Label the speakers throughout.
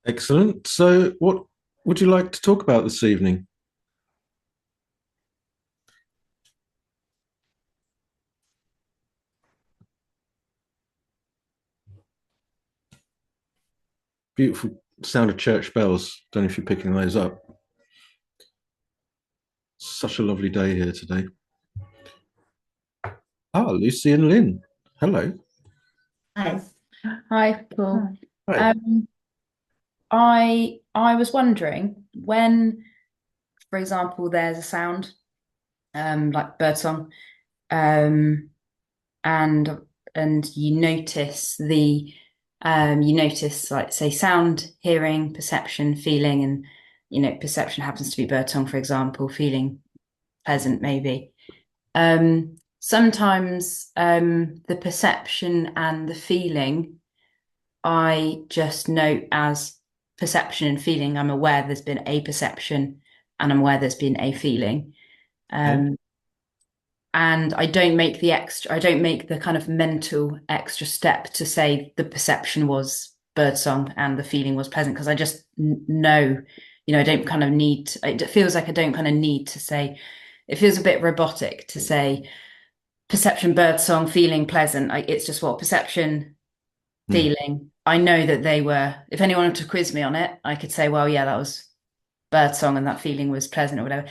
Speaker 1: Excellent. So, what would you like to talk about this evening? Beautiful sound of church bells. Don't know if you're picking those up. Such a lovely day here today. Ah, Lucy and Lynn. Hello.
Speaker 2: Hi. Hi, Paul.
Speaker 1: Hi.
Speaker 2: Um, I was wondering when, for example, there's a sound, like birdsong, um, and you notice like say sound, hearing, perception, feeling, and perception happens to be birdsong, for example, feeling pleasant maybe. Sometimes the perception and the feeling I just note as perception and feeling. I'm aware there's been a perception and I'm aware there's been a feeling.
Speaker 1: Yeah.
Speaker 2: Um, and I don't make the kind of mental extra step to say the perception was birdsong and the feeling was pleasant because I just know, I don't kind of need, it feels like I don't kind of need to say, it feels a bit robotic to say perception, birdsong, feeling pleasant. It's just what perception,
Speaker 1: Hmm.
Speaker 2: feeling. I know that they were, if anyone wanted to quiz me on it, I could say, well, yeah, that was birdsong and that feeling was pleasant or whatever.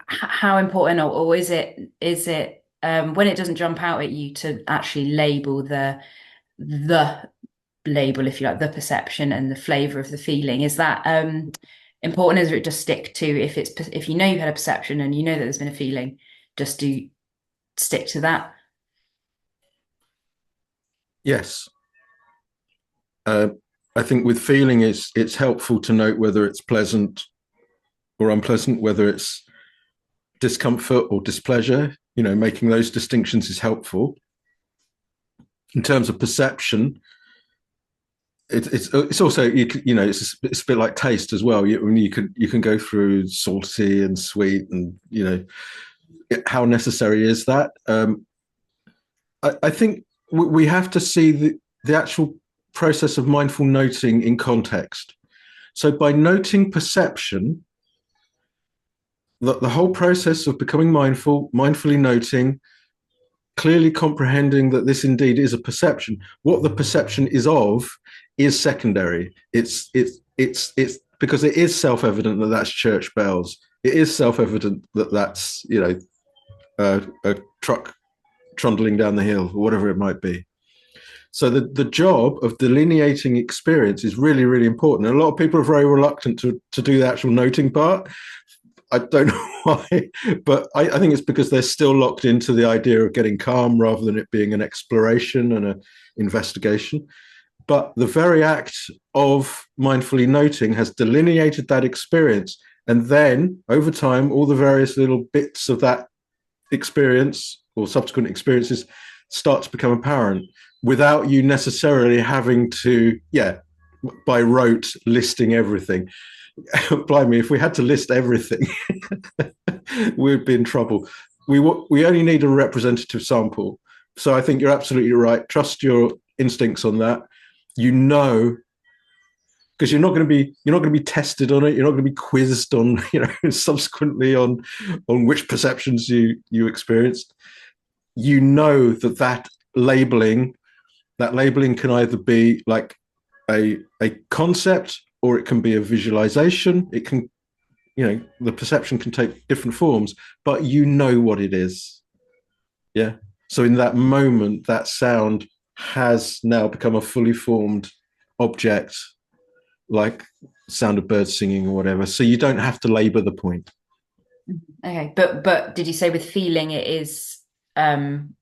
Speaker 2: How important or is it when it doesn't jump out at you to actually label the label, if you like, the perception and the flavor of the feeling? Is that important? Is it just stick to if you know you've had a perception and you know that there's been a feeling, just do stick to that?
Speaker 1: Yes. Uh, I think with feeling, it's helpful to note whether it's pleasant or unpleasant, whether it's discomfort or displeasure. Making those distinctions is helpful. In terms of perception, it's also it's a bit like taste as well. You can go through salty and sweet, and how necessary is that? I think we have to see the actual process of mindful noting in context. So by noting perception, the whole process of becoming mindful, mindfully noting, clearly comprehending that this indeed is a perception. What the perception is of is secondary. It's because it is self-evident that that's church bells. It is self-evident that that's a truck trundling down the hill or whatever it might be. So the job of delineating experience is really, really important. And a lot of people are very reluctant to do the actual noting part. I don't know why, but I think it's because they're still locked into the idea of getting calm rather than it being an exploration and an investigation. But the very act of mindfully noting has delineated that experience. And then over time, all the various little bits of that experience or subsequent experiences start to become apparent without you necessarily having to, by rote listing everything. Blimey, if we had to list everything, we'd be in trouble. We only need a representative sample. So I think you're absolutely right. Trust your instincts on that. You know, because you're not going to be tested on it. You're not going to be quizzed on subsequently on which perceptions you experienced. You know that labeling can either be like a concept or it can be a visualization. It can, the perception can take different forms, but you know what it is. Yeah. So in that moment, that sound has now become a fully formed object, like sound of birds singing or whatever. So you don't have to labor the point.
Speaker 2: Okay, but did you say with feeling it is um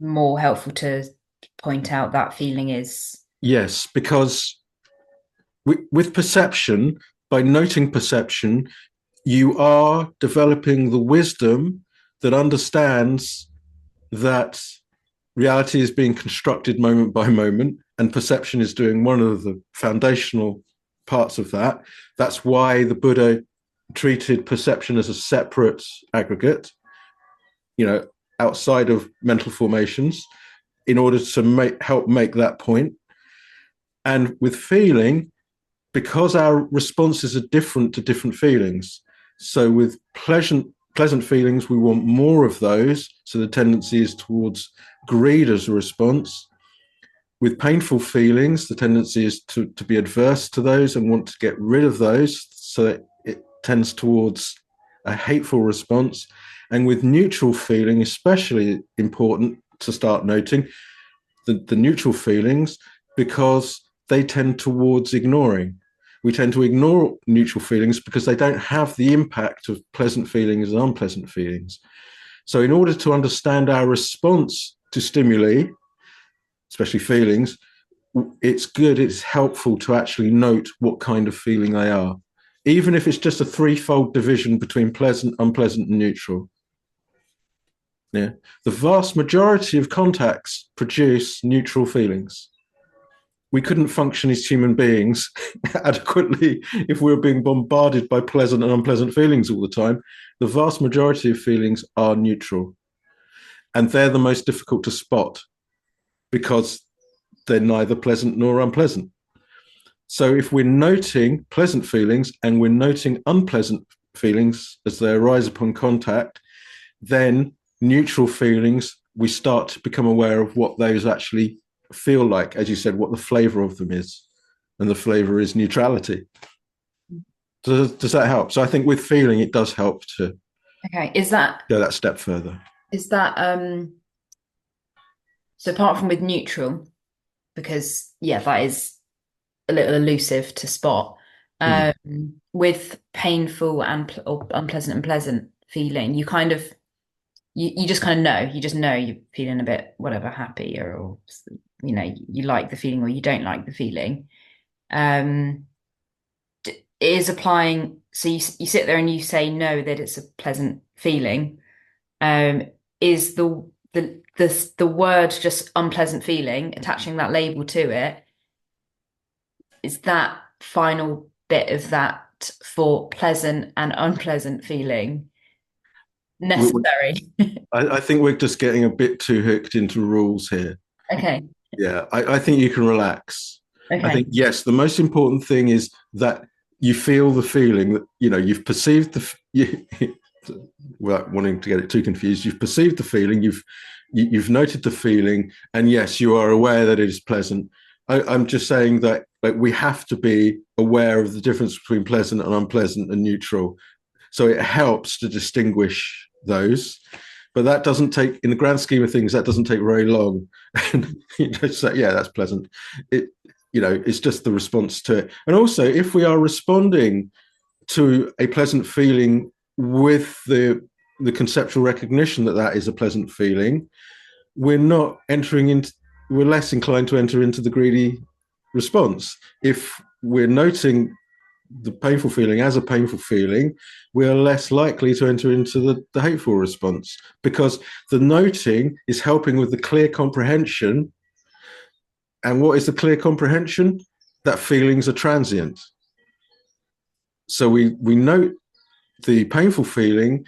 Speaker 2: more helpful to point out that feeling is
Speaker 1: Yes, because with perception, by noting perception, you are developing the wisdom that understands that reality is being constructed moment by moment, and perception is doing one of the foundational parts of that. That's why the Buddha treated perception as a separate aggregate, outside of mental formations, in order to help make that point. And with feeling, because our responses are different to different feelings. So with pleasant feelings, we want more of those. So the tendency is towards greed as a response. With painful feelings, the tendency is to be adverse to those and want to get rid of those. So it tends towards a hateful response. And with neutral feeling, especially important to start noting the neutral feelings, because they tend towards ignoring. We tend to ignore neutral feelings because they don't have the impact of pleasant feelings and unpleasant feelings. So in order to understand our response to stimuli, especially feelings, it's helpful to actually note what kind of feeling they are, even if it's just a threefold division between pleasant, unpleasant, and neutral. Yeah. The vast majority of contacts produce neutral feelings. We couldn't function as human beings adequately if we were being bombarded by pleasant and unpleasant feelings all the time. The vast majority of feelings are neutral. And they're the most difficult to spot because they're neither pleasant nor unpleasant. So if we're noting pleasant feelings and we're noting unpleasant feelings as they arise upon contact, then neutral feelings, we start to become aware of what those actually feel like, as you said, what the flavor of them is. And the flavor is neutrality. Does that help? So I think with feeling, it does help to go that step further.
Speaker 2: Is that so apart from with neutral, because that is a little elusive to spot, with painful and or unpleasant and pleasant feeling, you kind of you just kind of know, you're feeling a bit whatever, happy, or you like the feeling or you don't like the feeling. It is applying, so you sit there and you say no, that it's a pleasant feeling. Is the word just unpleasant feeling, attaching that label to it, is that final bit of that for pleasant and unpleasant feeling necessary?
Speaker 1: I think we're just getting a bit too hooked into rules here.
Speaker 2: Okay.
Speaker 1: Yeah, I think you can relax.
Speaker 2: Okay.
Speaker 1: I think, yes, the most important thing is that you feel the feeling that, you've perceived without wanting to get it too confused, you've perceived the feeling, you've noted the feeling, and yes, you are aware that it is pleasant. I'm just saying that we have to be aware of the difference between pleasant and unpleasant and neutral. So it helps to distinguish those. But that doesn't take, in the grand scheme of things, that doesn't take very long. And say, yeah, that's pleasant. It's just the response to it. And also, if we are responding to a pleasant feeling with the conceptual recognition that is a pleasant feeling, we're less inclined to enter into the greedy response. If we're noting the painful feeling as a painful feeling, we are less likely to enter into the hateful response, because the noting is helping with the clear comprehension. And what is the clear comprehension? That feelings are transient. So we note the painful feeling.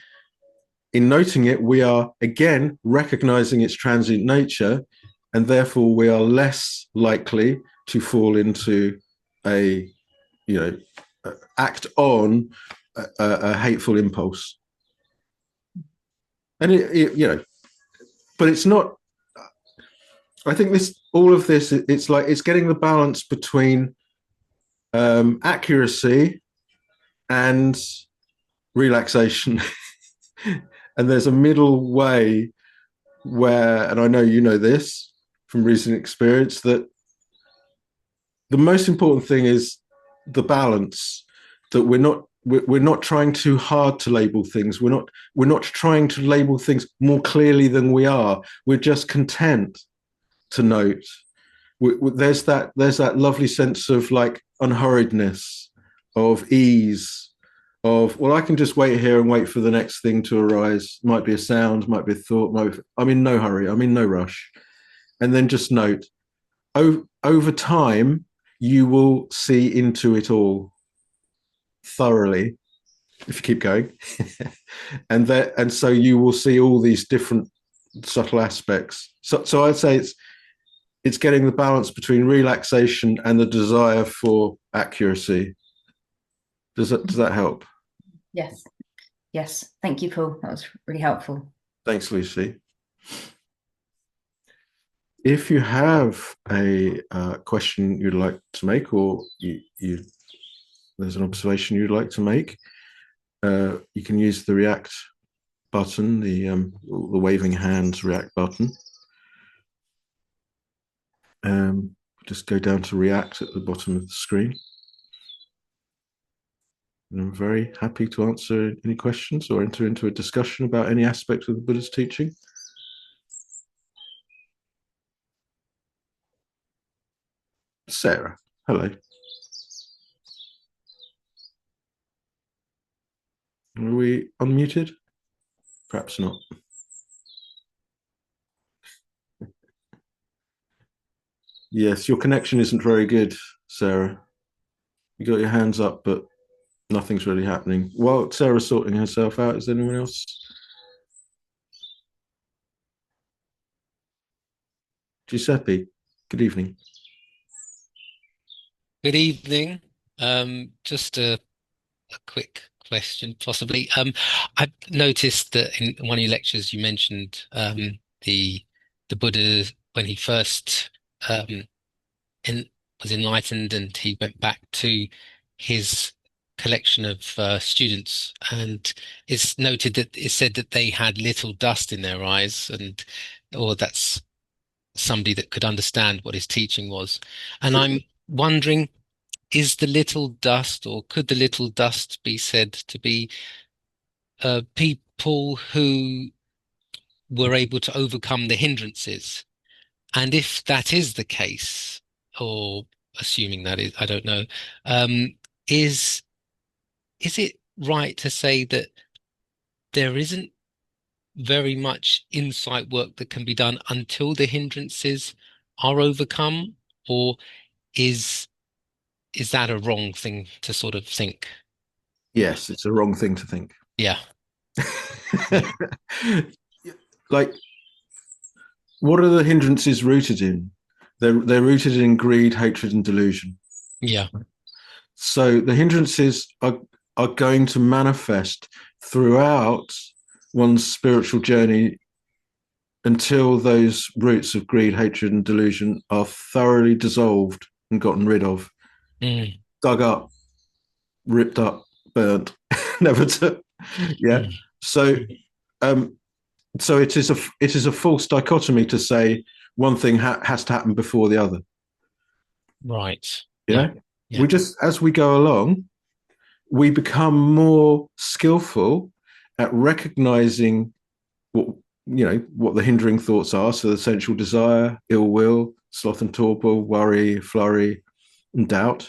Speaker 1: In noting it, we are again recognizing its transient nature, and therefore we are less likely to fall into act on a hateful impulse. And but it's not. I think all of this, it's getting the balance between accuracy and relaxation. And there's a middle way where, and I know you know this from recent experience, that the most important thing is the balance, that we're not trying too hard to label things. We're not trying to label things more clearly than we are. We're just content to note. There's that lovely sense of unhurriedness, of ease, of, well, I can just wait here and wait for the next thing to arise. Might be a sound, might be a thought. I'm in no hurry. I'm in no rush. And then just note, over time, you will see into it all thoroughly if you keep going. and so you will see all these different subtle aspects. So I'd say it's getting the balance between relaxation and the desire for accuracy. Does that help?
Speaker 2: Yes. Yes. Thank you, Paul. That was really helpful.
Speaker 1: Thanks, Lucy. If you have a question you'd like to make, or there's an observation you'd like to make, you can use the React button, the waving hands React button. Just go down to React at the bottom of the screen. And I'm very happy to answer any questions or enter into a discussion about any aspect of the Buddha's teaching. Sarah, hello. Are we unmuted? Perhaps not. Yes, your connection isn't very good, Sarah. You got your hands up, but nothing's really happening. While Sarah's sorting herself out, is there anyone else? Giuseppe, good evening.
Speaker 3: Good evening. Just a quick question, possibly. I've noticed that in one of your lectures you mentioned the Buddha when he first was enlightened, and he went back to his collection of students, and it's noted that it said that they had little dust in their eyes, or that's somebody that could understand what his teaching was. And I'm wondering, is the little dust, or could the little dust be said to be people who were able to overcome the hindrances? And if that is the case, or assuming that is, I don't know, is it right to say that there isn't very much insight work that can be done until the hindrances are overcome, or is that a wrong thing to sort of think?
Speaker 1: Yes, it's a wrong thing to think.
Speaker 3: Yeah.
Speaker 1: Like, what are the hindrances rooted in? They're rooted in greed, hatred, and delusion.
Speaker 3: Yeah.
Speaker 1: So the hindrances are going to manifest throughout one's spiritual journey until those roots of greed, hatred, and delusion are thoroughly dissolved and gotten rid of, dug up, ripped up, burnt, never to. Yeah. So it is a false dichotomy to say one thing has to happen before the other.
Speaker 3: Right.
Speaker 1: Yeah. We just, as we go along, we become more skillful at recognizing what the hindering thoughts are. So the sensual desire, ill will, sloth and torpor, worry, flurry, and doubt.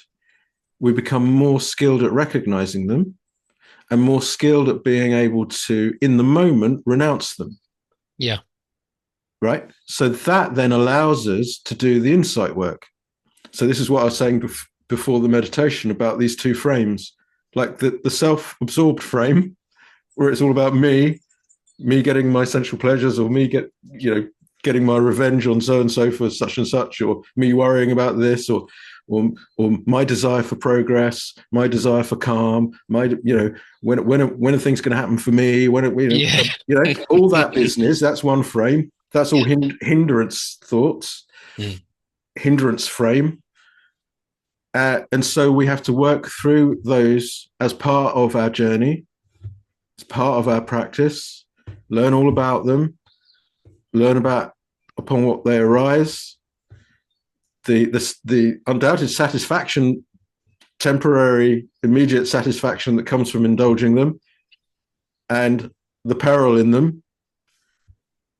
Speaker 1: We become more skilled at recognizing them and more skilled at being able to, in the moment, renounce them.
Speaker 3: Yeah.
Speaker 1: Right? So that then allows us to do the insight work. So this is what I was saying before the meditation about these two frames, like the self-absorbed frame, where it's all about me getting my sensual pleasures, or me getting my revenge on so and so for such and such, or me worrying about this, or my desire for progress, my desire for calm, when are things going to happen for me, all that business. That's one frame. That's all hindrance thoughts, hindrance frame. And so we have to work through those as part of our journey, as part of our practice, learn all about them, learn about upon what they arise, the undoubted satisfaction, temporary, immediate satisfaction that comes from indulging them, and the peril in them,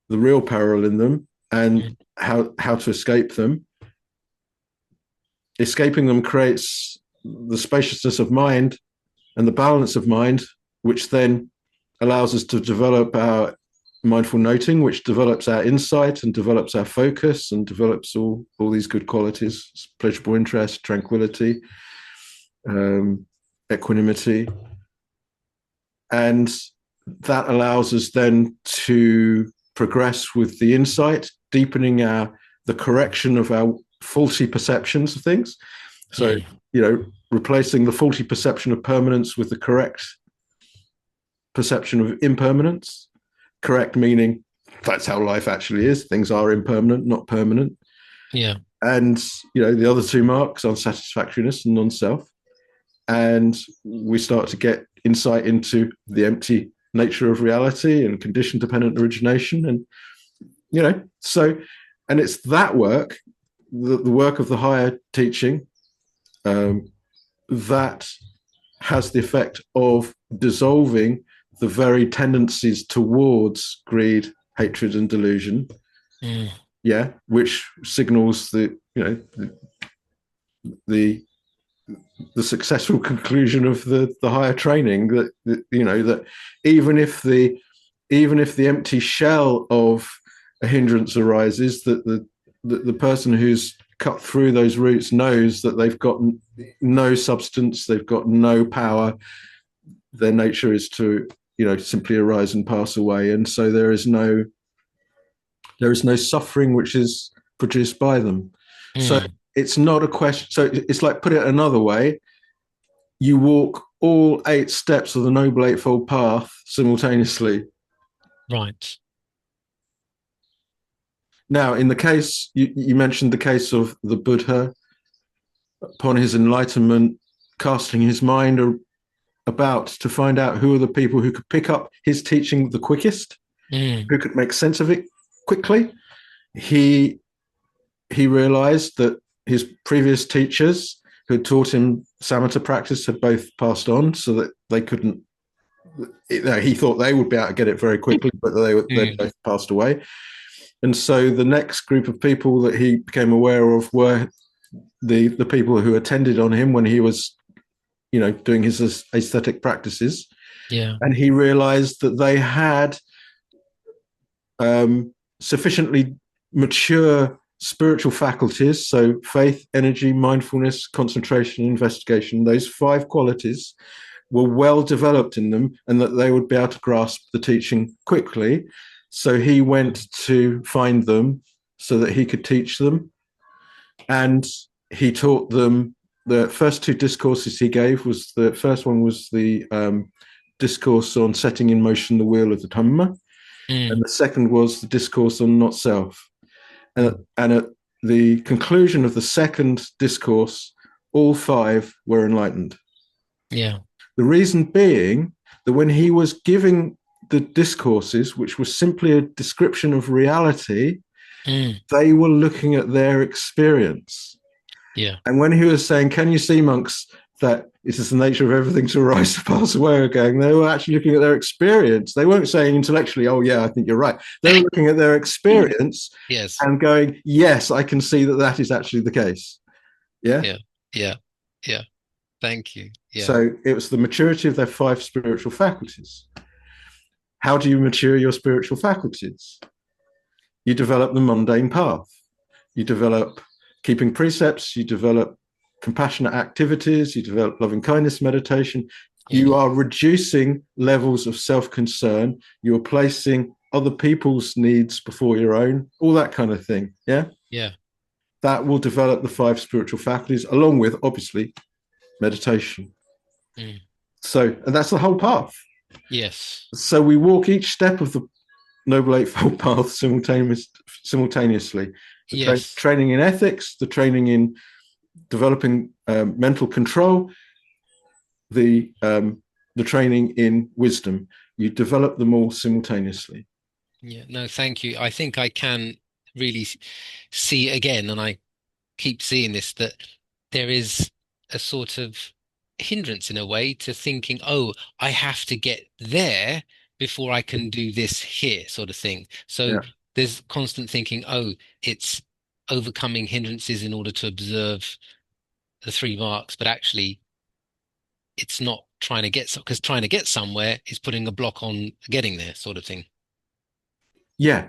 Speaker 1: the real peril in them, and how to escape them. Escaping them creates the spaciousness of mind and the balance of mind, which then allows us to develop our mindful noting, which develops our insight and develops our focus and develops all these good qualities: pleasurable interest, tranquility, equanimity. And that allows us then to progress with the insight, deepening the correction of our faulty perceptions of things. So, replacing the faulty perception of permanence with the correct perception of impermanence. Correct meaning that's how life actually is. Things are impermanent, not permanent.
Speaker 3: Yeah.
Speaker 1: And, the other two marks, unsatisfactoriness and non-self. And we start to get insight into the empty nature of reality and condition-dependent origination. And, and it's that work, the work of the higher teaching, that has the effect of dissolving the very tendencies towards greed, hatred, and delusion. Which signals the successful conclusion of the higher training, that even if the empty shell of a hindrance arises, that the person who's cut through those roots knows that they've got no substance, they've got no power. Their nature is to simply arise and pass away, and so there is no suffering which is produced by them. So it's not a question. So it's like, put it another way, you walk all 8 steps of the Noble Eightfold Path simultaneously.
Speaker 3: Right.
Speaker 1: Now, in the case, you mentioned the case of the Buddha, upon his enlightenment, casting his mind about to find out who are the people who could pick up his teaching the quickest, who could make sense of it quickly. He realized that his previous teachers who had taught him samatha practice had both passed on, so that they couldn't. He thought they would be able to get it very quickly, but they both passed away. And so the next group of people that he became aware of were the people who attended on him when he was, doing his aesthetic practices.
Speaker 3: Yeah.
Speaker 1: And he realized that they had sufficiently mature spiritual faculties, so faith, energy, mindfulness, concentration, investigation, those 5 qualities were well developed in them, and that they would be able to grasp the teaching quickly. So he went to find them so that he could teach them. And he taught them. The first 2 discourses he gave was, the first one was the discourse on setting in motion the wheel of the Dhamma. And the second was the discourse on not self. And at the conclusion of the second discourse, all 5 were enlightened.
Speaker 3: Yeah.
Speaker 1: The reason being that when he was giving the discourses, which was simply a description of reality, they were looking at their experience.
Speaker 3: Yeah.
Speaker 1: And when he was saying, can you see, monks, that it is the nature of everything to arise, to pass away again, they were actually looking at their experience. They weren't saying intellectually, oh, yeah, I think you're right. They were looking at their experience and going, yes, I can see that is actually the case. Yeah?
Speaker 3: Yeah. Thank you. Yeah.
Speaker 1: So it was the maturity of their 5 spiritual faculties. How do you mature your spiritual faculties? You develop the mundane path. You develop keeping precepts. You develop compassionate activities. You develop loving kindness meditation. You are reducing levels of self-concern. You are placing other people's needs before your own, all that kind of thing. Yeah?
Speaker 3: Yeah.
Speaker 1: That will develop the 5 spiritual faculties, along with, obviously, meditation. So, and that's the whole path.
Speaker 3: Yes.
Speaker 1: So we walk each step of the Noble Eightfold Path simultaneously. The training in ethics, the training in developing mental control, the training in wisdom. You develop them all simultaneously.
Speaker 3: Yeah. No, thank you. I think I can really see again, and I keep seeing this, that there is a sort of hindrance in a way to thinking, oh, I have to get there before I can do this here, sort of thing. So there's constant thinking, oh, it's overcoming hindrances in order to observe the 3 marks, but actually it's not trying to get, because trying to get somewhere is putting a block on getting there, sort of thing.
Speaker 1: Yeah.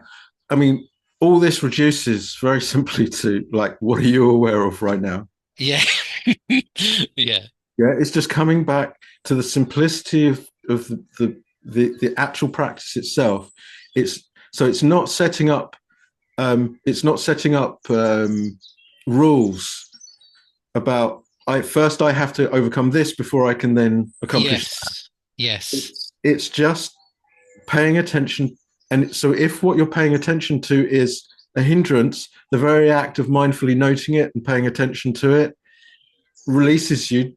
Speaker 1: I mean, all this reduces very simply to, like, what are you aware of right now?
Speaker 3: Yeah. Yeah.
Speaker 1: Yeah, it's just coming back to the simplicity of the actual practice itself. It's not setting up It's not setting up rules about I have to overcome this before I can then accomplish that.
Speaker 3: Yes.
Speaker 1: It's just paying attention. And so if what you're paying attention to is a hindrance, the very act of mindfully noting it and paying attention to it releases you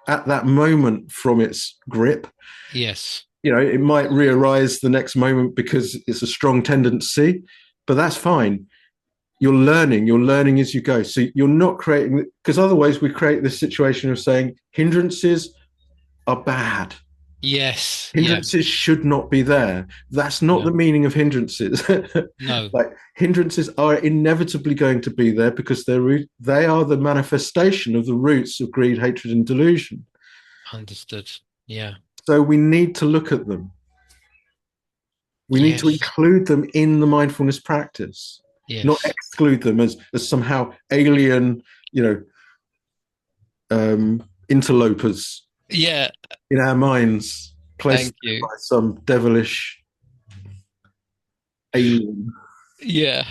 Speaker 1: at that moment from its grip.
Speaker 3: Yes.
Speaker 1: It might re-arise the next moment because it's a strong tendency, but that's fine. You're learning as you go. So you're not creating, because otherwise we create this situation of saying hindrances are bad.
Speaker 3: Yes.
Speaker 1: Hindrances should not be there. That's not the meaning of hindrances.
Speaker 3: No.
Speaker 1: Like, hindrances are inevitably going to be there because they are the manifestation of the roots of greed, hatred, and delusion.
Speaker 3: Understood. Yeah.
Speaker 1: So we need to look at them. We need to include them in the mindfulness practice, not exclude them as somehow alien, interlopers.
Speaker 3: Yeah.
Speaker 1: In our minds, placed by some devilish alien.
Speaker 3: Yeah.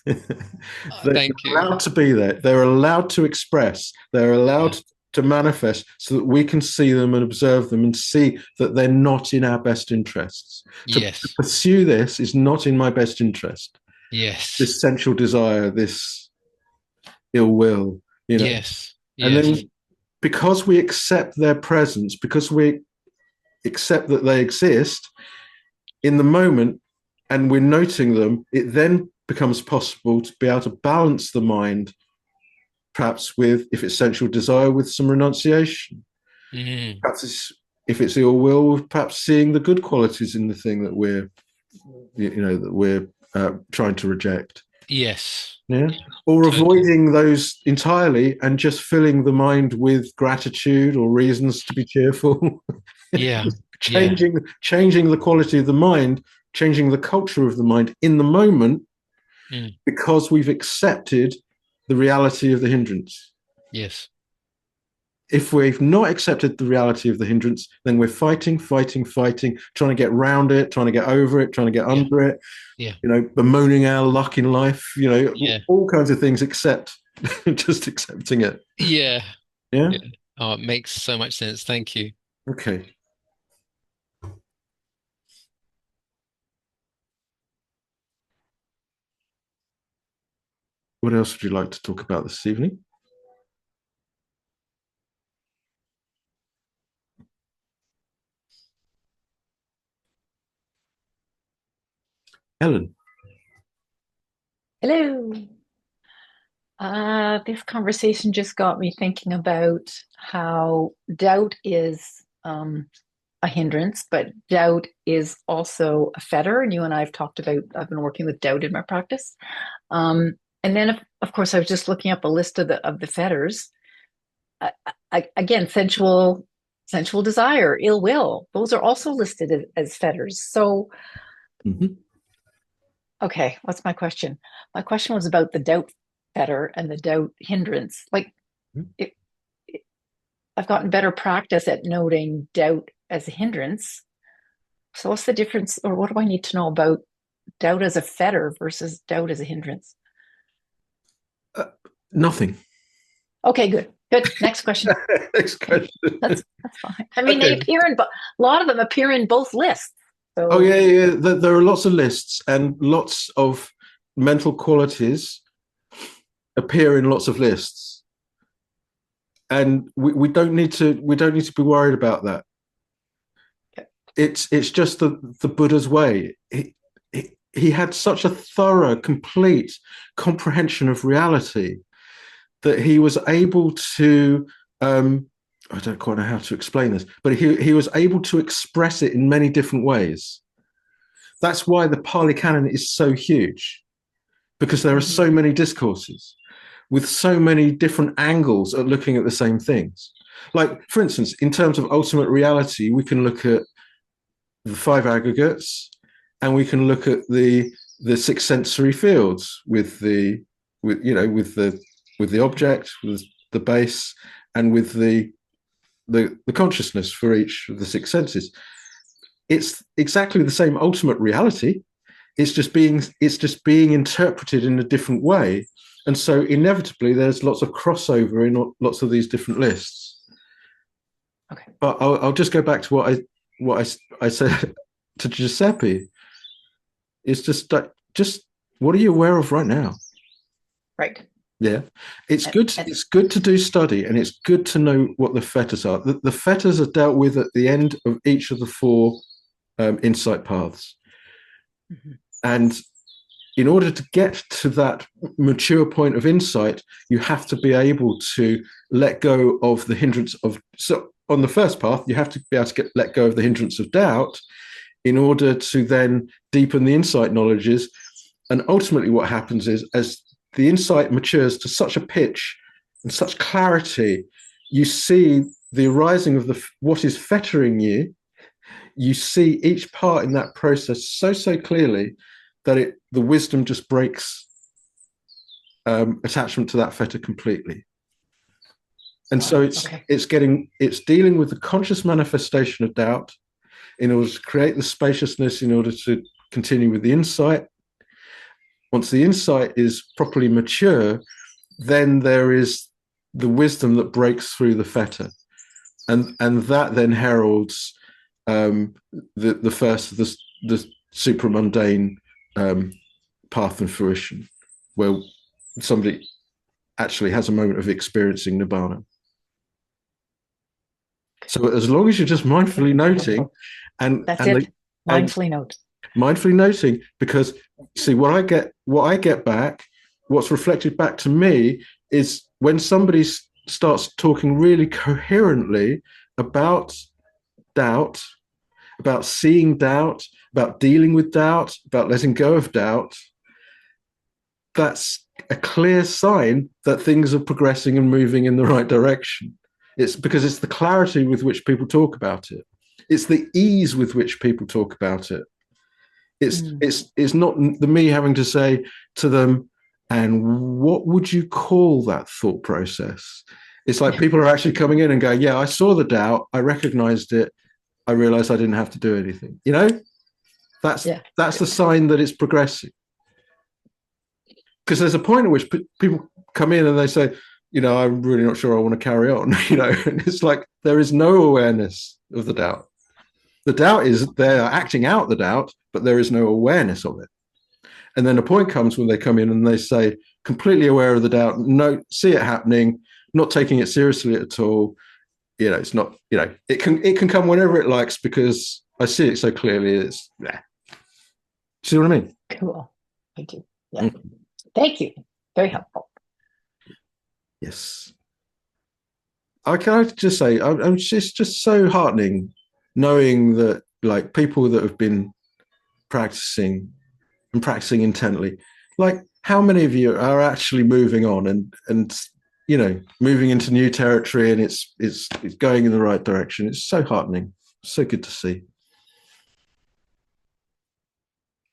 Speaker 1: They're allowed to be there. They're allowed to express. They're allowed to manifest so that we can see them and observe them and see that they're not in our best interests. To pursue this is not in my best interest.
Speaker 3: Yes.
Speaker 1: This sensual desire, this ill will,
Speaker 3: Yes.
Speaker 1: And then because we accept their presence, because we accept that they exist in the moment and we're noting them, it then becomes possible to be able to balance the mind, perhaps with, if it's sensual desire, with some renunciation. Perhaps if it's ill will, perhaps seeing the good qualities in the thing that we're trying to reject.
Speaker 3: Yes.
Speaker 1: Yeah. Or avoiding those entirely and just filling the mind with gratitude or reasons to be cheerful.
Speaker 3: Yeah.
Speaker 1: changing the quality of the mind, changing the culture of the mind in the moment, because we've accepted the reality of the hindrance.
Speaker 3: Yes.
Speaker 1: If we've not accepted the reality of the hindrance, then we're fighting, trying to get round it, trying to get over it, trying to get under it, bemoaning our luck in life, all kinds of things except just accepting it.
Speaker 3: Yeah.
Speaker 1: Yeah.
Speaker 3: Oh, it makes so much sense. Thank you.
Speaker 1: Okay. What else would you like to talk about this evening? Ellen.
Speaker 4: Hello. This conversation just got me thinking about how doubt is a hindrance, but doubt is also a fetter. And you and I have talked about, I've been working with doubt in my practice. And then, of course, I was just looking up a list of the fetters. Again, sensual desire, ill will, those are also listed as fetters. So, okay, what's my question? My question was about the doubt fetter and the doubt hindrance. Like, I've gotten better practice at noting doubt as a hindrance. So what's the difference, or what do I need to know about doubt as a fetter versus doubt as a hindrance?
Speaker 1: Nothing.
Speaker 4: Okay, good. Next question.
Speaker 1: Next question.
Speaker 4: That's fine. I mean, they appear in, but a lot of them appear in both lists. So...
Speaker 1: Oh yeah. There are lots of lists, and lots of mental qualities appear in lots of lists, and we don't need to be worried about that. Okay. It's just the Buddha's way. He had such a thorough, complete comprehension of reality that he was able to, I don't quite know how to explain this, but he was able to express it in many different ways. That's why the Pali Canon is so huge, because there are so many discourses with so many different angles at looking at the same things. Like, for instance, in terms of ultimate reality, we can look at the five aggregates, and we can look at the six sensory fields with the object, with the base, and with the consciousness for each of the six senses. It's exactly the same ultimate reality. it's just being interpreted in a different way. And so inevitably there's lots of crossover in lots of these different lists.
Speaker 4: Okay.
Speaker 1: But I'll just go back to what I said to Giuseppe. It's just what are you aware of right now?
Speaker 4: Right.
Speaker 1: Yeah, it's good. It's good to do study, and it's good to know what the fetters are. The fetters are dealt with at the end of each of the 4 insight paths, and in order to get to that mature point of insight, you have to be able to let go of the hindrance of. So on the first path, you have to be able to let go of the hindrance of doubt, in order to then deepen the insight knowledges. And ultimately, what happens is, as the insight matures to such a pitch and such clarity, you see the arising of what is fettering you. You see each part in that process so clearly that the wisdom just breaks attachment to that fetter completely. And so it's dealing with the conscious manifestation of doubt in order to create the spaciousness, in order to continue with the insight. Once the insight is properly mature, then there is the wisdom that breaks through the fetter, and that then heralds the first of the supramundane path and fruition, where somebody actually has a moment of experiencing nibbana. So as long as you're just mindfully noting, mindfully noting, because see what I get back, what's reflected back to me is when somebody starts talking really coherently about doubt, about seeing doubt, about dealing with doubt, about letting go of doubt, that's a clear sign that things are progressing and moving in the right direction. It's because it's the clarity with which people talk about it. It's the ease with which people talk about it. It's not the me having to say to them, and what would you call that thought process? It's like people are actually coming in and going, yeah, I saw the doubt, I recognized it, I realized I didn't have to do anything. You know, that's the sign that it's progressing. Because there's a point at which people come in and they say, you know, I'm really not sure I want to carry on, you know, and it's like there is no awareness of the doubt. The doubt is they're acting out the doubt, but there is no awareness of it. And then a point comes when they come in and they say, completely aware of the doubt, no, see it happening, not taking it seriously at all. You know, it's not, you know, it can come whenever it likes because I see it so clearly. It's, yeah. See what I mean?
Speaker 4: Cool. Thank you. Yeah. Thank you. Very helpful.
Speaker 1: Yes. Can I just say, it's just so heartening knowing that, like, people that have been practicing intently, like, how many of you are actually moving on and you know, moving into new territory, and it's going in the right direction. It's so heartening, so good to see.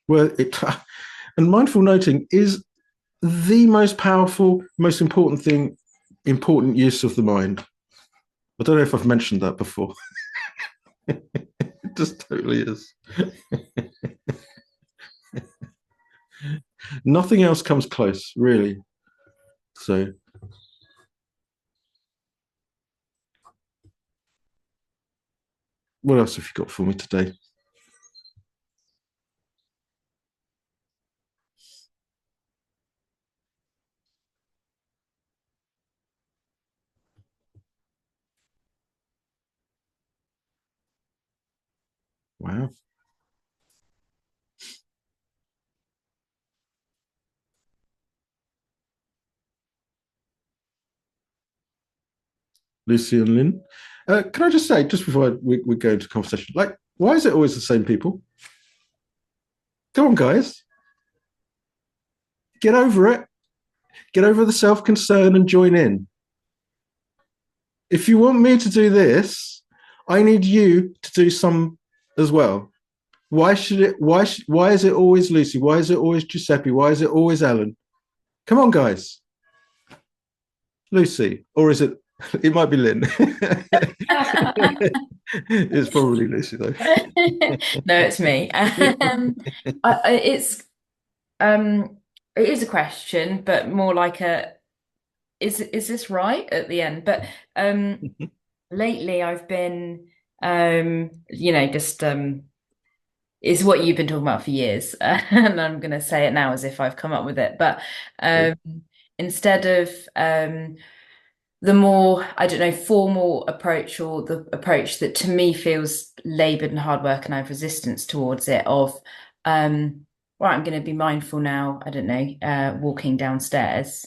Speaker 1: Well, and mindful noting is the most powerful, most important use of the mind. I don't know if I've mentioned that before. It just totally is. Nothing else comes close, really. So, what else have you got for me today? Wow. Lucy and Lynn. Can I just say, just before we go into conversation, like, why is it always the same people? Come on, guys. Get over it. Get over the self-concern and join in. If you want me to do this, I need you to do some as well. Why is it always Lucy? Why is it always Giuseppe? Why is it always Ellen? Come on, guys. Lucy, or is it It might be Lynn. It's probably Lucy though.
Speaker 2: No, it's me. It is a question, but more like a is this right at the end? But lately I've been just is what you've been talking about for years, and I'm going to say it now as if I've come up with it. But instead of the more, I don't know, formal approach, or the approach that to me feels labored and hard work and I have resistance towards it, of right, I'm going to be mindful now, I don't know, walking downstairs.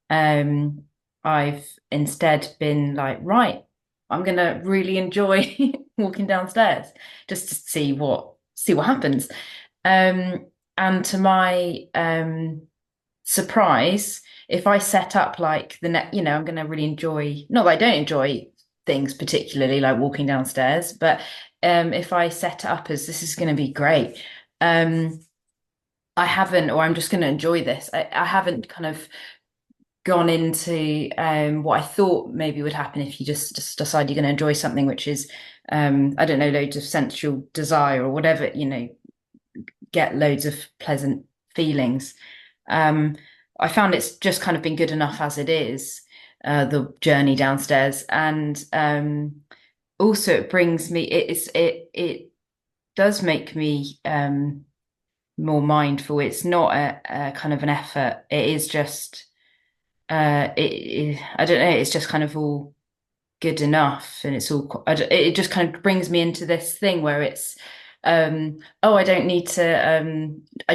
Speaker 2: I've instead been like, right, I'm going to really enjoy walking downstairs just to see what happens. And to my surprise, if I set up like I'm going to really enjoy, not that I don't enjoy things particularly like walking downstairs, but if I set it up as this is going to be great, I haven't, or I'm just going to enjoy this. I haven't kind of gone into what I thought maybe would happen if you just decide you're going to enjoy something, which is, I don't know, loads of sensual desire or whatever, get loads of pleasant feelings. I found it's just kind of been good enough as it is, the journey downstairs. And also it brings me, it does make me more mindful. It's not a kind of an effort. It is just, I don't know, it's just kind of all good enough. And it's all, it just kind of brings me into this thing where it's, I don't need to note, I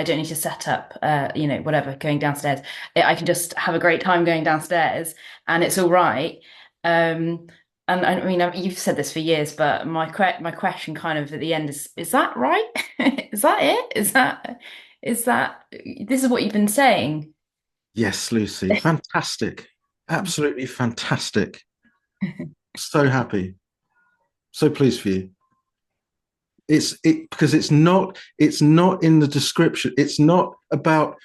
Speaker 2: don't need to set up, whatever, going downstairs. I can just have a great time going downstairs and it's all right. And I mean, you've said this for years, but my question kind of at the end is that right? Is that it? This is what you've been saying?
Speaker 1: Yes, Lucy. Fantastic. Absolutely fantastic. So happy. So pleased for you. Because it's not in the description. It's not about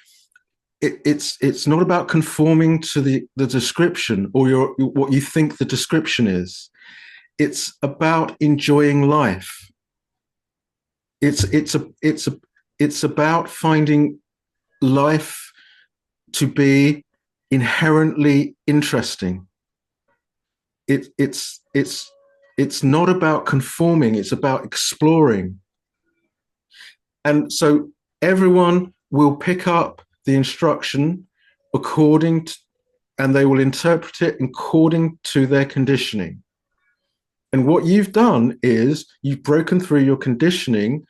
Speaker 1: it's not about conforming to the description or what you think the description is. It's about enjoying life. It's about finding life to be inherently interesting. It's not about conforming, it's about exploring. And so everyone will pick up the instruction and they will interpret it according to their conditioning. And what you've done is you've broken through your conditioning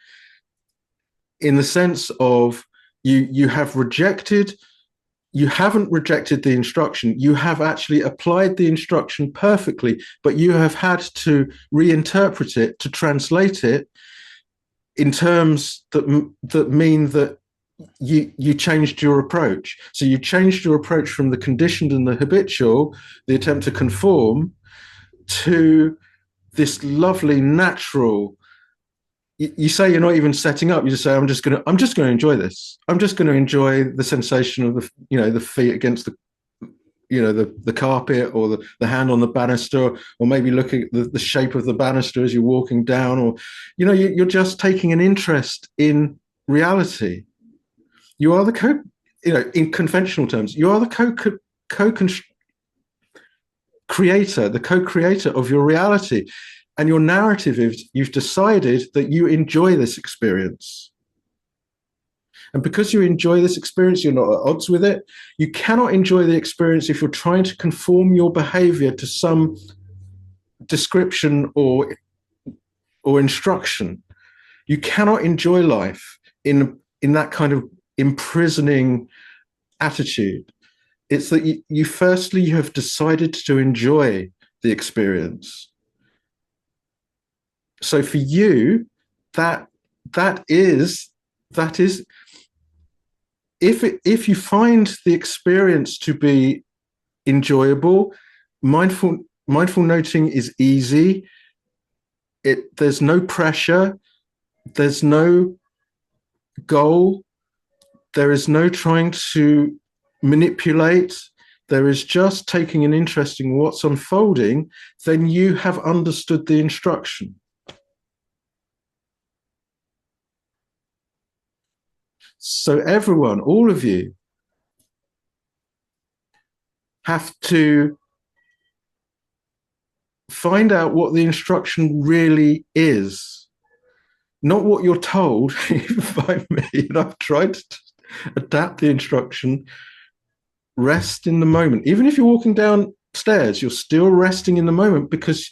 Speaker 1: in the sense of you haven't rejected the instruction. You have actually applied the instruction perfectly, but you have had to reinterpret it, to translate it in terms that mean that you changed your approach. So you changed your approach from the conditioned and the habitual, the attempt to conform, to this lovely natural. You say you're not even setting up. You just say, I'm just going to enjoy this. I'm just going to enjoy the sensation of the feet against the carpet, or the hand on the banister, or maybe looking at the shape of the banister as you're walking down, or you're just taking an interest in reality. You are in conventional terms, you are the co-creator of your reality. And your narrative is you've decided that you enjoy this experience. And because you enjoy this experience, you're not at odds with it. You cannot enjoy the experience if you're trying to conform your behavior to some description or instruction. You cannot enjoy life in that kind of imprisoning attitude. It's that you firstly have decided to enjoy the experience. So for you, that is if you find the experience to be enjoyable, mindful noting is easy. There's no pressure, there's no goal, there is no trying to manipulate, there is just taking an interest in what's unfolding, then you have understood the instruction. So everyone, all of you, have to find out what the instruction really is, not what you're told by me. And I've tried to adapt the instruction. Rest in the moment. Even if you're walking downstairs, you're still resting in the moment, because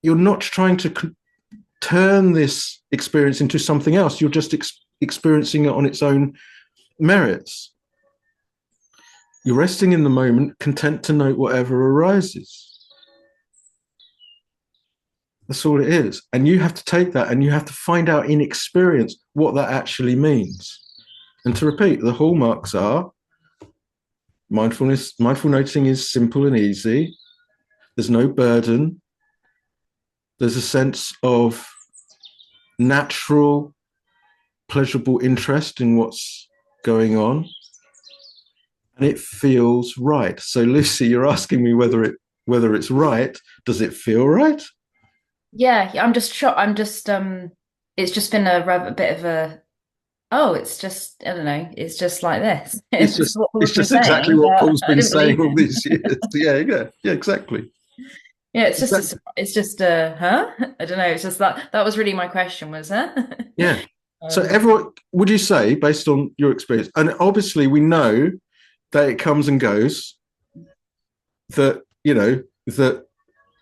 Speaker 1: you're not trying to turn this experience into something else. You're just experiencing it on its own merits. You're resting in the moment, content to note whatever arises. That's all it is. And you have to take that and you have to find out in experience what that actually means. And to repeat, the hallmarks are mindful noticing is simple and easy. There's no burden. There's a sense of natural, pleasurable interest in what's going on. And it feels right. So Lucy, you're asking me whether it's right. Does it feel right?
Speaker 2: Yeah, I'm just shocked. It's just been a bit of a, oh, it's just, I don't know, it's just like this.
Speaker 1: It's just exactly what Paul's been saying all these years. Yeah, exactly.
Speaker 2: Yeah, it's just huh? I don't know. It's just that was really my question, was huh?
Speaker 1: Yeah. So everyone, would you say, based on your experience, and obviously we know that it comes and goes, that, that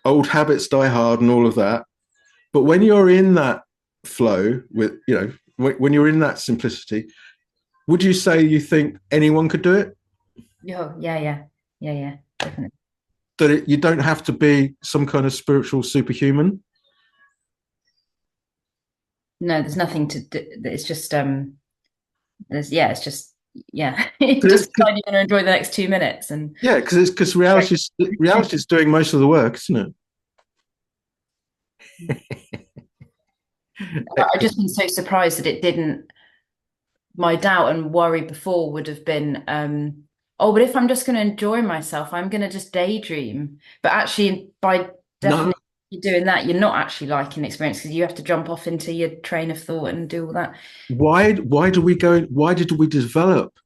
Speaker 1: old habits die hard and all of that. But when you're in that flow with, when you're in that simplicity, would you say you think anyone could do it?
Speaker 2: Oh, yeah, definitely.
Speaker 1: That you don't have to be some kind of spiritual superhuman?
Speaker 2: No, there's nothing to do. It's just, it's just, yeah. Just decide you're going to enjoy the next 2 minutes. And
Speaker 1: yeah, because reality is doing most of the work, isn't it?
Speaker 2: I've just been so surprised that it didn't. My doubt and worry before would have been, but if I'm just going to enjoy myself, I'm going to just daydream. But actually, by definition, you're doing that, you're not actually liking the experience, because you have to jump off into your train of thought and do all that.
Speaker 1: Why did we develop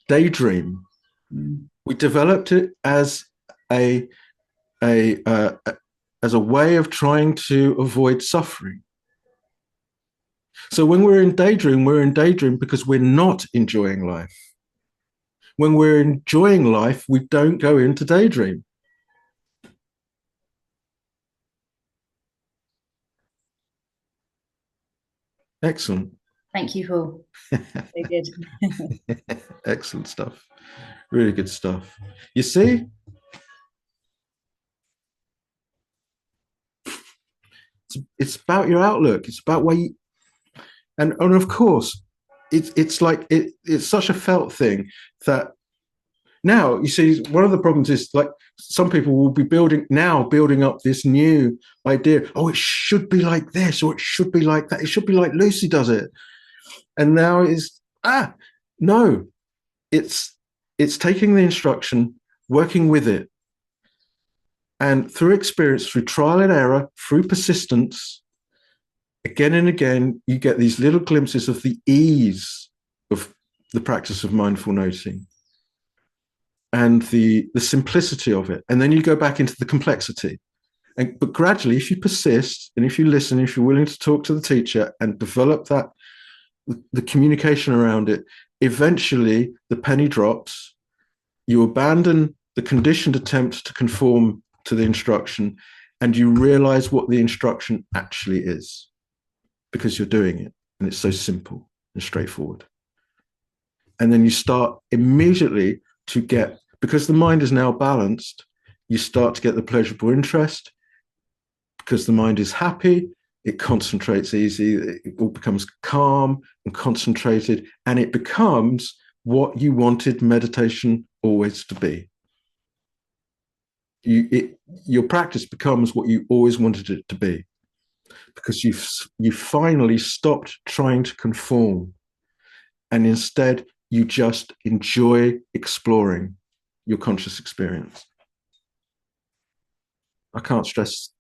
Speaker 1: daydream? We developed it as a way of trying to avoid suffering. So when we're in daydream because we're not enjoying life. When we're enjoying life, we don't go into daydream. Excellent.
Speaker 2: Thank you, Paul. Very good.
Speaker 1: Excellent stuff. Really good stuff. You see? It's about your outlook. It's about where you, and of course, it's like it's such a felt thing that now, you see, one of the problems is, like, some people will be building up this new idea. Oh, it should be like this, or it should be like that. It should be like Lucy does it. And now no, it's taking the instruction, working with it. And through experience, through trial and error, through persistence, again and again, you get these little glimpses of the ease of the practice of mindful noting and the simplicity of it. And then you go back into the complexity. But gradually, if you persist and if you listen, if you're willing to talk to the teacher and develop the communication around it, eventually the penny drops. You abandon the conditioned attempt to conform to the instruction, and you realize what the instruction actually is, because you're doing it, and it's so simple and straightforward. And then you start immediately to get, because the mind is now balanced, you start to get the pleasurable interest. Because the mind is happy, it concentrates easy, it all becomes calm and concentrated, and it becomes what you wanted meditation always to be. Your practice becomes what you always wanted it to be, because you finally stopped trying to conform, and instead you just enjoy exploring. your conscious experience. I can't stress,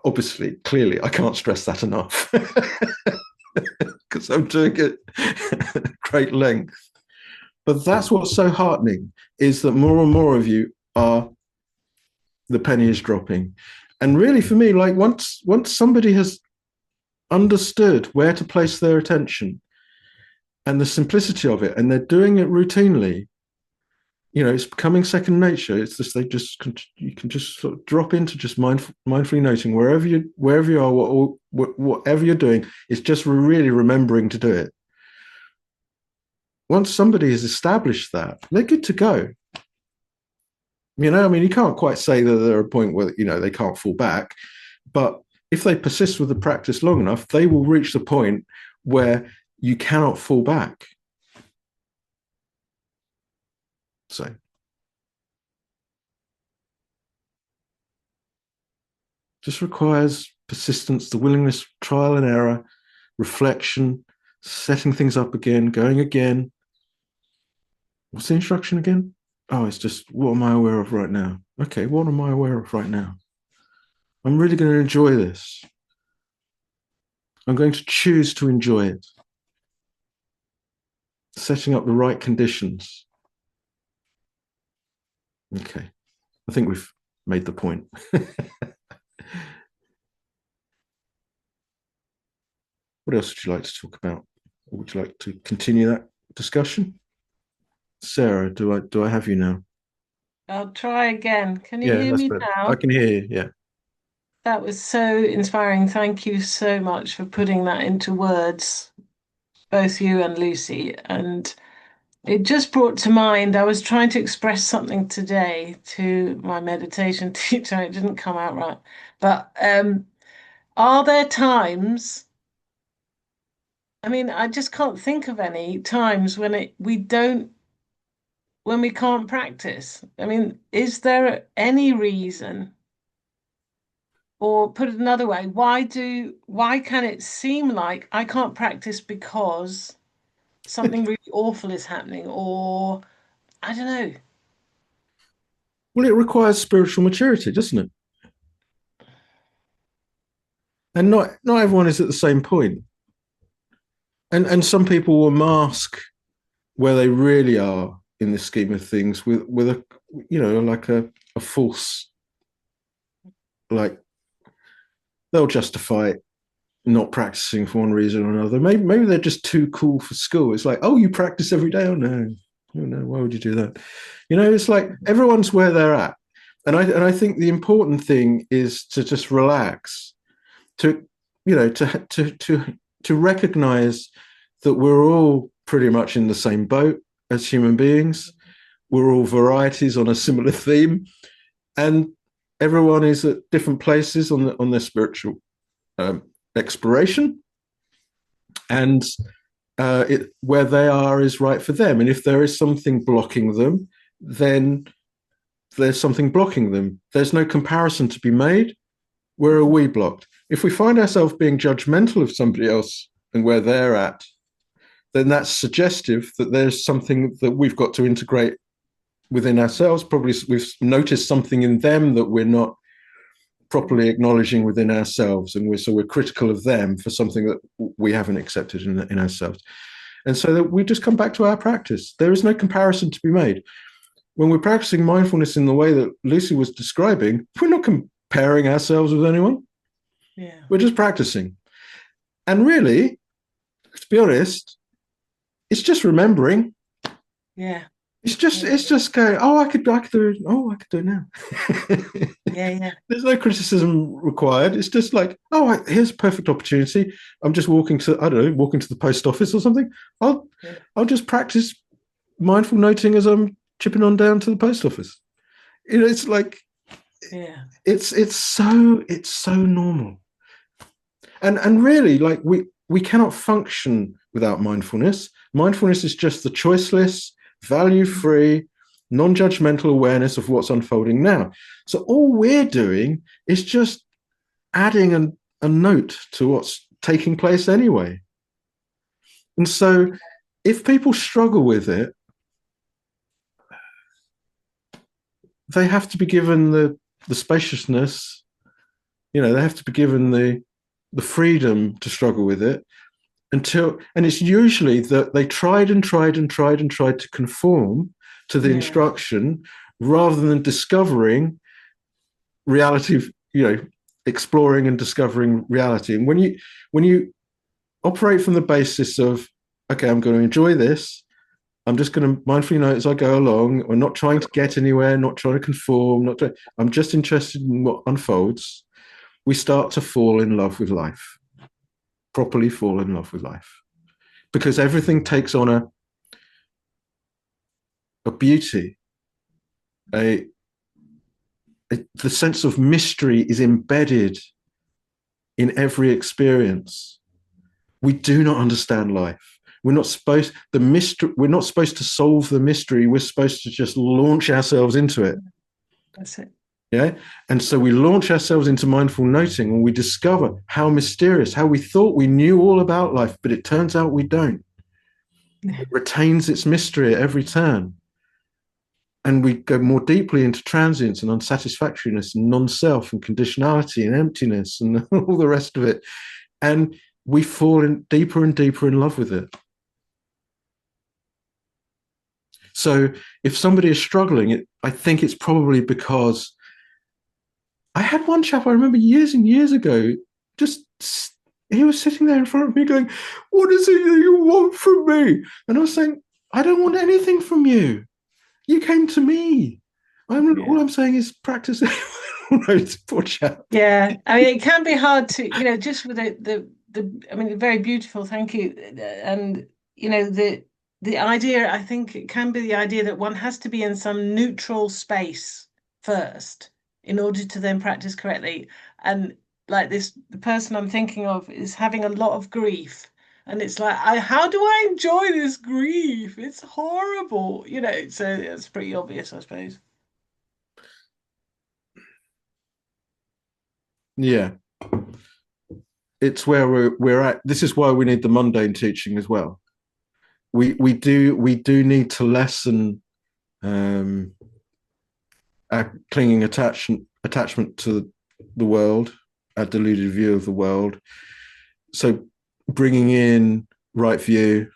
Speaker 1: obviously, clearly, I can't stress that enough because I'm doing it at great length. But that's what's so heartening, is that more and more of you are, the penny is dropping. And really, for me, like once somebody has understood where to place their attention and the simplicity of it, and they're doing it routinely, it's becoming second nature. It's just you can just sort of drop into just mindfully noting wherever you are, whatever you're doing. It's just really remembering to do it. Once somebody has established that, they're good to go. You can't quite say that they're at a point where they can't fall back, but if they persist with the practice long enough, they will reach the point where you cannot fall back. So just requires persistence, the willingness, trial and error, reflection, setting things up again, going again. What's the instruction again? Oh, it's just, what am I aware of right now? Okay, what am I aware of right now? I'm really going to enjoy this. I'm going to choose to enjoy it. Setting up the right conditions. Okay, I think we've made the point. What else would you like to talk about? Or would you like to continue that discussion? Sarah, do I have you now?
Speaker 5: I'll try again. Can you
Speaker 1: Yeah,
Speaker 5: hear
Speaker 1: that's
Speaker 5: me
Speaker 1: better.
Speaker 5: now?
Speaker 1: I can hear you, yeah.
Speaker 5: That was so inspiring. Thank you so much for putting that into words, both you and Lucy. And it just brought to mind, I was trying to express something today to my meditation teacher. It didn't come out right. But are there times, I just can't think of any times when we can't practice. Is there any reason? Or put it another way, why can it seem like I can't practice because something really awful is happening, or I don't know.
Speaker 1: Well, it requires spiritual maturity, doesn't it? And not everyone is at the same point. And some people will mask where they really are in the scheme of things with a like a false, like they'll justify not practicing for one reason or another. Maybe they're just too cool for school. It's like, oh, you practice every day? Oh no, why would you do that? It's like everyone's where they're at. And I think the important thing is to just relax, to recognize that we're all pretty much in the same boat as human beings. We're all varieties on a similar theme, and everyone is at different places on their spiritual exploration, and where they are is right for them. And if there is something blocking them, then there's something blocking them. There's no comparison to be made. Where are we blocked? If we find ourselves being judgmental of somebody else and where they're at, then that's suggestive that there's something that we've got to integrate within ourselves. Probably we've noticed something in them that we're not properly acknowledging within ourselves, and we're critical of them for something that we haven't accepted in ourselves. And so that we just come back to our practice. There is no comparison to be made. When we're practicing mindfulness in the way that Lucy was describing, we're not comparing ourselves with anyone.
Speaker 5: Yeah.
Speaker 1: We're just practicing. And really, to be honest, it's just remembering.
Speaker 5: Yeah.
Speaker 1: It's just going, oh, I could do it. Oh, I could do it now.
Speaker 5: Yeah.
Speaker 1: There's no criticism required. It's just like, oh, here's a perfect opportunity. I'm just walking to the post office or something. I'll just practice mindful noting as I'm chipping on down to the post office. It's like,
Speaker 5: yeah,
Speaker 1: it's so normal. And really, like we cannot function without mindfulness. Mindfulness is just the choiceless, value-free, non-judgmental awareness of what's unfolding now. So all we're doing is just adding a note to what's taking place anyway. And so if people struggle with it, they have to be given the spaciousness, they have to be given the freedom to struggle with it and it's usually that they tried to conform to the instruction rather than discovering reality, exploring and discovering reality. And when you operate from the basis of, okay, I'm going to enjoy this, I'm just going to mindfully note as I go along. I'm not trying to get anywhere, not trying to conform, I'm just interested in what unfolds. We start to fall in love with life, properly fall in love with life, because everything takes on a beauty, the sense of mystery is embedded in every experience. We do not understand life. We're not supposed to solve the mystery. We're supposed to just launch ourselves into it.
Speaker 5: That's it.
Speaker 1: Yeah. And so we launch ourselves into mindful noting and we discover how mysterious, how we thought we knew all about life, but it turns out we don't. It retains its mystery at every turn. And we go more deeply into transience and unsatisfactoriness and non-self and conditionality and emptiness and all the rest of it. And we fall in deeper and deeper in love with it. So if somebody is struggling, I think it's probably because I had one chap I remember years and years ago, he was sitting there in front of me going, what is it that you want from me? And I was saying, I don't want anything from you. You came to me. All I'm saying is practice. Poor chap.
Speaker 5: Yeah, I mean, it can be hard to, just with very beautiful. Thank you. And the idea, I think it can be the idea that one has to be in some neutral space first in order to then practice correctly. And like the person I'm thinking of is having a lot of grief. And it's like, how do I enjoy this grief? It's horrible, so it's pretty obvious, I suppose.
Speaker 1: Yeah. It's where we're at. This is why we need the mundane teaching as well. We do need to lessen our clinging attachment to the world, our deluded view of the world. So bringing in right view,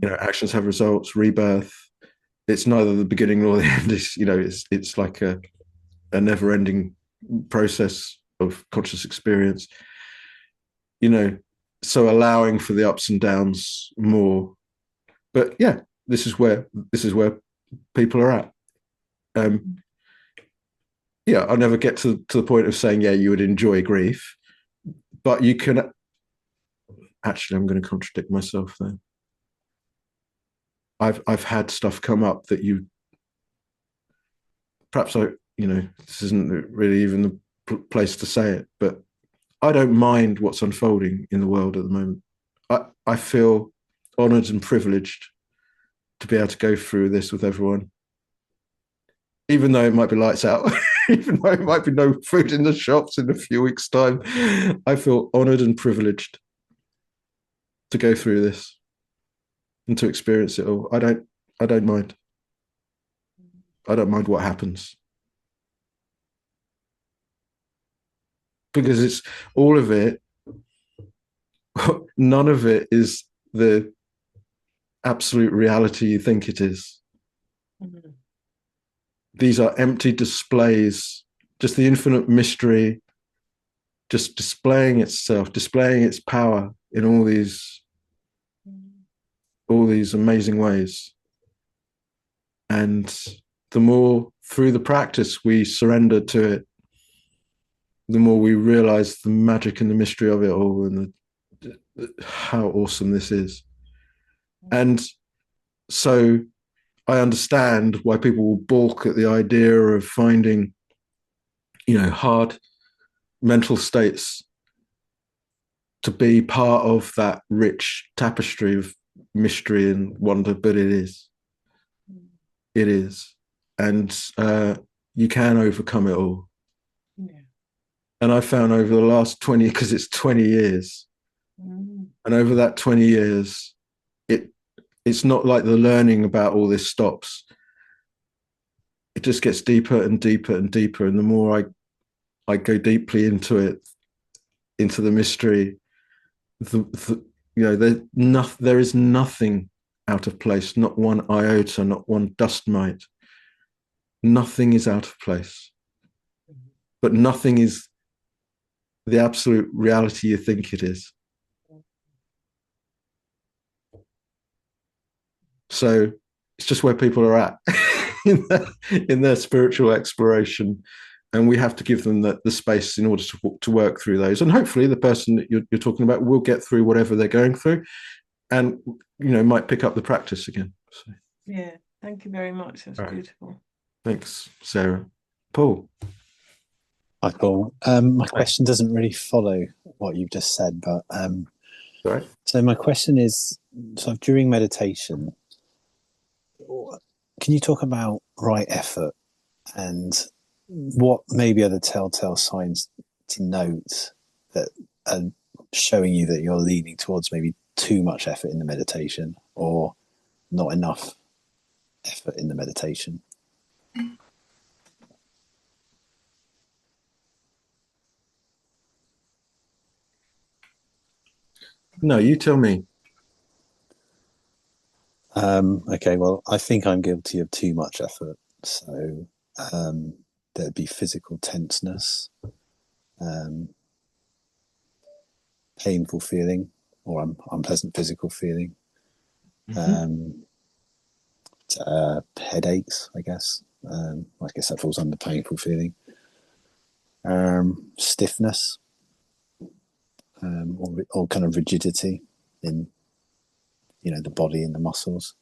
Speaker 1: actions have results, rebirth. It's neither the beginning nor the end. It's like a never-ending process of conscious experience. So allowing for the ups and downs more. But yeah, this is where people are at. I'll never get to the point of saying, you would enjoy grief, but you can. Actually, I'm going to contradict myself there. I've had stuff come up that this isn't really even the place to say it, but I don't mind what's unfolding in the world at the moment. I feel honored and privileged to be able to go through this with everyone, even though it might be lights out, even though it might be no food in the shops in a few weeks' time. I feel honored and privileged to go through this and to experience it all. I don't mind. I don't mind what happens. Because it's all of it, none of it is the absolute reality you think it is. Mm-hmm. These are empty displays, just the infinite mystery, just displaying itself, displaying its power in all these amazing ways. And the more through the practice we surrender to it, the more we realize the magic and the mystery of it all and how awesome this is. And so I understand why people will balk at the idea of finding, hard mental states to be part of that rich tapestry of mystery and wonder, but it is. It is. And you can overcome it all. Yeah. And I found over the last 20, because it's 20 years, and over that 20 years, it's not like the learning about all this stops. it just gets deeper and deeper and deeper. And the more I go deeply into it, into the mystery, there is nothing out of place, not one iota, not one dust mite. Nothing is out of place, but nothing is the absolute reality you think it is. So it's just where people are at in their spiritual exploration, and we have to give them the space in order to work through those. And hopefully the person that you're talking about will get through whatever they're going through, and might pick up the practice again. So.
Speaker 5: Yeah, thank you very much. That's beautiful.
Speaker 1: Thanks, Sarah. Paul.
Speaker 6: Hi, Paul. My question doesn't really follow what you've just said, but so my question is, so during meditation, can you talk about right effort and what maybe are the telltale signs to note that are showing you that you're leaning towards maybe too much effort in the meditation or not enough effort in the meditation?
Speaker 1: No, you tell me.
Speaker 6: Okay, well, I think I'm guilty of too much effort. So there'd be physical tenseness, painful feeling, or unpleasant physical feeling, headaches, I guess. I guess that falls under painful feeling. Stiffness, or kind of rigidity in the body and the muscles.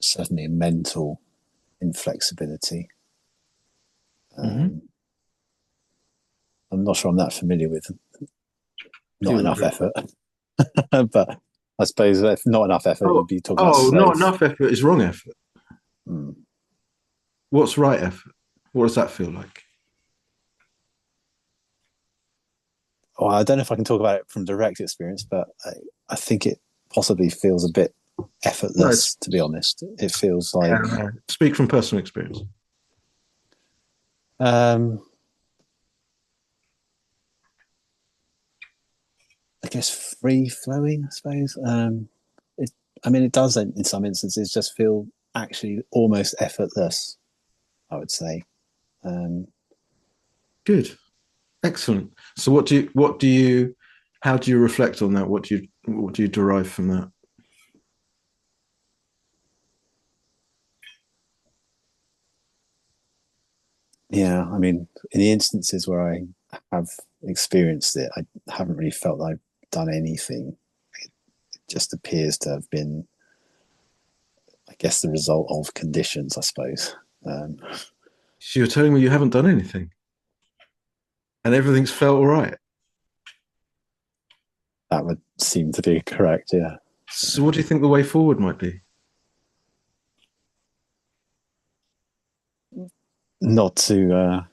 Speaker 6: Certainly a mental inflexibility. I'm not sure I'm that familiar with not enough effort. But I suppose if not enough effort, you'd be talking about
Speaker 1: not enough effort is wrong effort. What's right effort? What does that feel like?
Speaker 6: Well, I don't know if I can talk about it from direct experience, but I think it possibly feels a bit effortless, to be honest. It feels like...
Speaker 1: Speak from personal experience.
Speaker 6: I guess free-flowing, I suppose. It does, in some instances, just feel actually almost effortless, I would say.
Speaker 1: Good. Excellent. So how do you reflect on that? What do you derive from that?
Speaker 6: Yeah, in the instances where I have experienced it, I haven't really felt I've done anything. It just appears to have been, I guess, the result of conditions, I suppose.
Speaker 1: So you're telling me you haven't done anything? And everything's felt all right?
Speaker 6: That would seem to be correct, yeah.
Speaker 1: So what do you think the way forward might be?
Speaker 6: Not to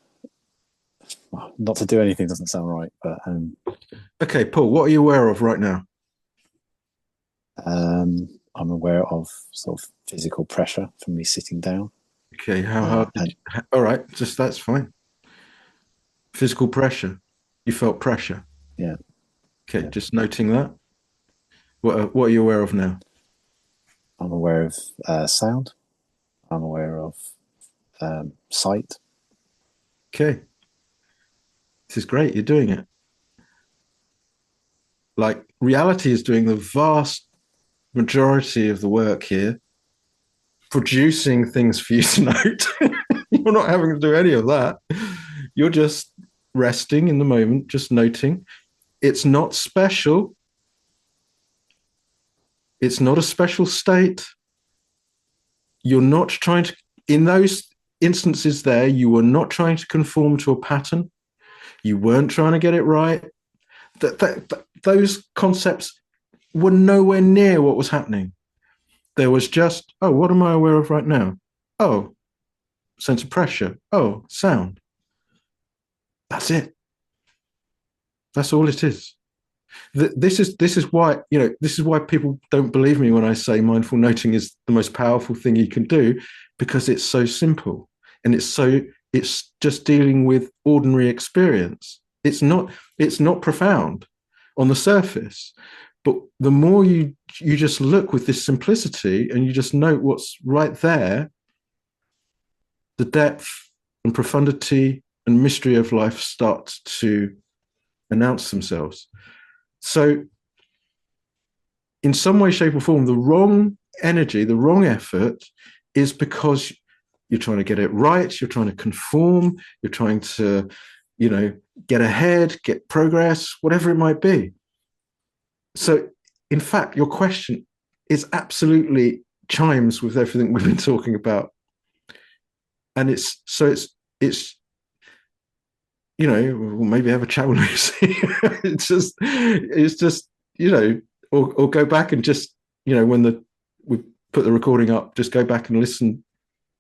Speaker 6: do anything doesn't sound right, but
Speaker 1: okay, Paul, what are you aware of right now?
Speaker 6: I'm aware of sort of physical pressure from me sitting down.
Speaker 1: Okay, how hard? All right, just that's fine. Physical pressure. You felt pressure.
Speaker 6: Yeah.
Speaker 1: Okay,
Speaker 6: yeah.
Speaker 1: Just noting that. What are you aware of now?
Speaker 6: I'm aware of sound. I'm aware of sight.
Speaker 1: Okay. This is great. You're doing it. Like, reality is doing the vast majority of the work here, producing things for you to note. You're not having to do any of that. You're just resting in the moment, just noting. It's not special. It's not a special state. You're not trying to, in those instances there, you were not trying to conform to a pattern. You weren't trying to get it right. Those concepts were nowhere near what was happening. There was just, oh, what am I aware of right now? Oh, sense of pressure. Oh, sound. That's it. That's all it is. This is why, this is why people don't believe me when I say mindful noting is the most powerful thing you can do, because it's so simple, and it's just dealing with ordinary experience. It's not profound on the surface, but the more you just look with this simplicity and you just note what's right there, the depth and profundity and mystery of life start to announce themselves. So in some way, shape or form, the wrong energy, the wrong effort is because you're trying to get it right, you're trying to conform, you're trying to, get ahead, get progress, whatever it might be. So in fact, your question is absolutely chimes with everything we've been talking about. And it's maybe have a chat with Lucy. it's just, or go back and just, when we put the recording up, just go back and listen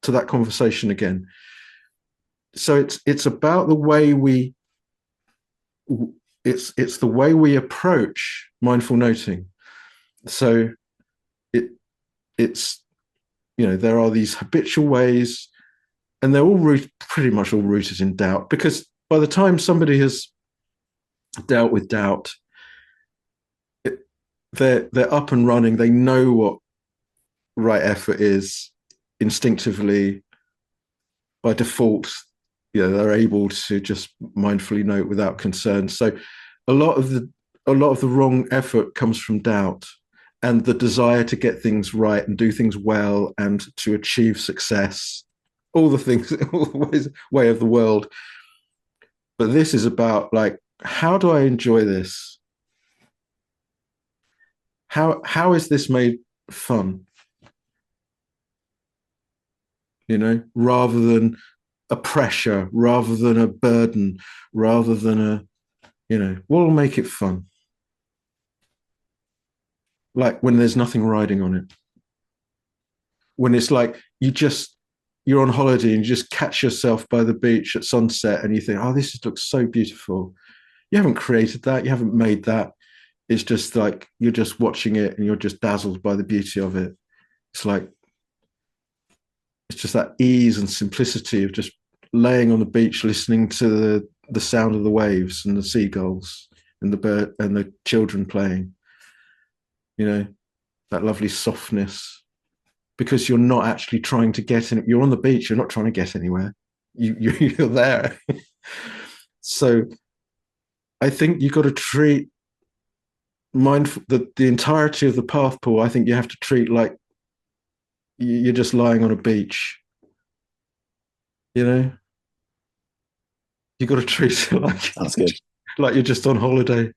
Speaker 1: to that conversation again. So it's about the way it's the way we approach mindful noting. So it's there are these habitual ways, and they're all pretty much all rooted in doubt, because by the time somebody has dealt with doubt, they're up and running. They know what right effort is instinctively. By default, they're able to just mindfully note without concern. So a lot of the wrong effort comes from doubt and the desire to get things right and do things well and to achieve success, all the things, all the way of the world. But this is about, like, how do I enjoy this? How is this made fun? Rather than a pressure, rather than a burden, rather than what will make it fun? Like when there's nothing riding on it. When it's like you're on holiday and you just catch yourself by the beach at sunset and you think, oh, this looks so beautiful. You haven't created that. You haven't made that. It's just like you're just watching it and you're just dazzled by the beauty of it. It's just that ease and simplicity of just laying on the beach, listening to the sound of the waves and the seagulls and the bird and the children playing. That lovely softness, because you're not actually trying to get in. You're on the beach. You're not trying to get anywhere. You're there. So I think you've got to treat mindful the entirety of the path, Paul. I think you have to treat like you're just lying on a beach. You've got to treat it like
Speaker 6: that's good.
Speaker 1: Like you're just on holiday.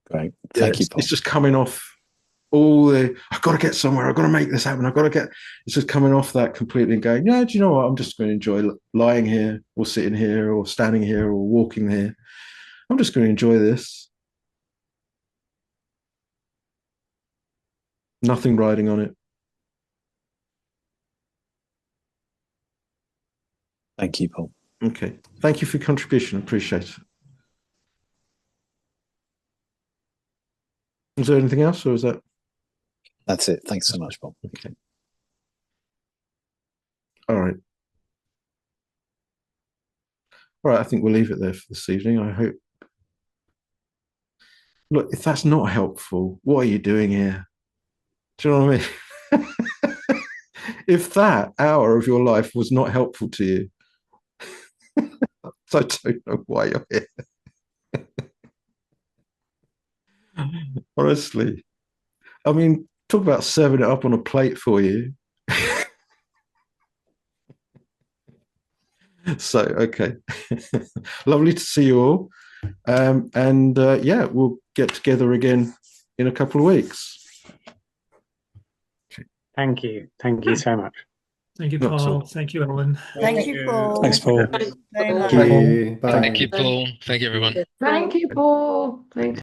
Speaker 6: Great. Thank you, Paul.
Speaker 1: It's just coming off all the, I've got to get somewhere, I've got to make this happen, it's just coming off that completely and going, do you know what? I'm just going to enjoy lying here or sitting here or standing here or walking here. I'm just going to enjoy this. Nothing riding on it.
Speaker 6: Thank you, Paul.
Speaker 1: Okay. Thank you for your contribution. I appreciate it. Is there anything else, or is that?
Speaker 6: That's it. Thanks so much, Paul.
Speaker 1: Okay. All right. All right. I think we'll leave it there for this evening. I hope. Look, if that's not helpful, what are you doing here? Do you know what I mean? If that hour of your life was not helpful to you, I don't know why you're here. Honestly. I mean, talk about serving it up on a plate for you. So, okay. Lovely to see you all. We'll get together again in a couple of weeks.
Speaker 7: Thank you. Thank you so much.
Speaker 8: Thank you, Paul. Thank you, Ellen.
Speaker 9: Thank you, Paul.
Speaker 6: Thanks, Paul.
Speaker 9: Very much.
Speaker 3: Thank you, Paul. Thank you, everyone.
Speaker 10: Thank you, Paul. Thank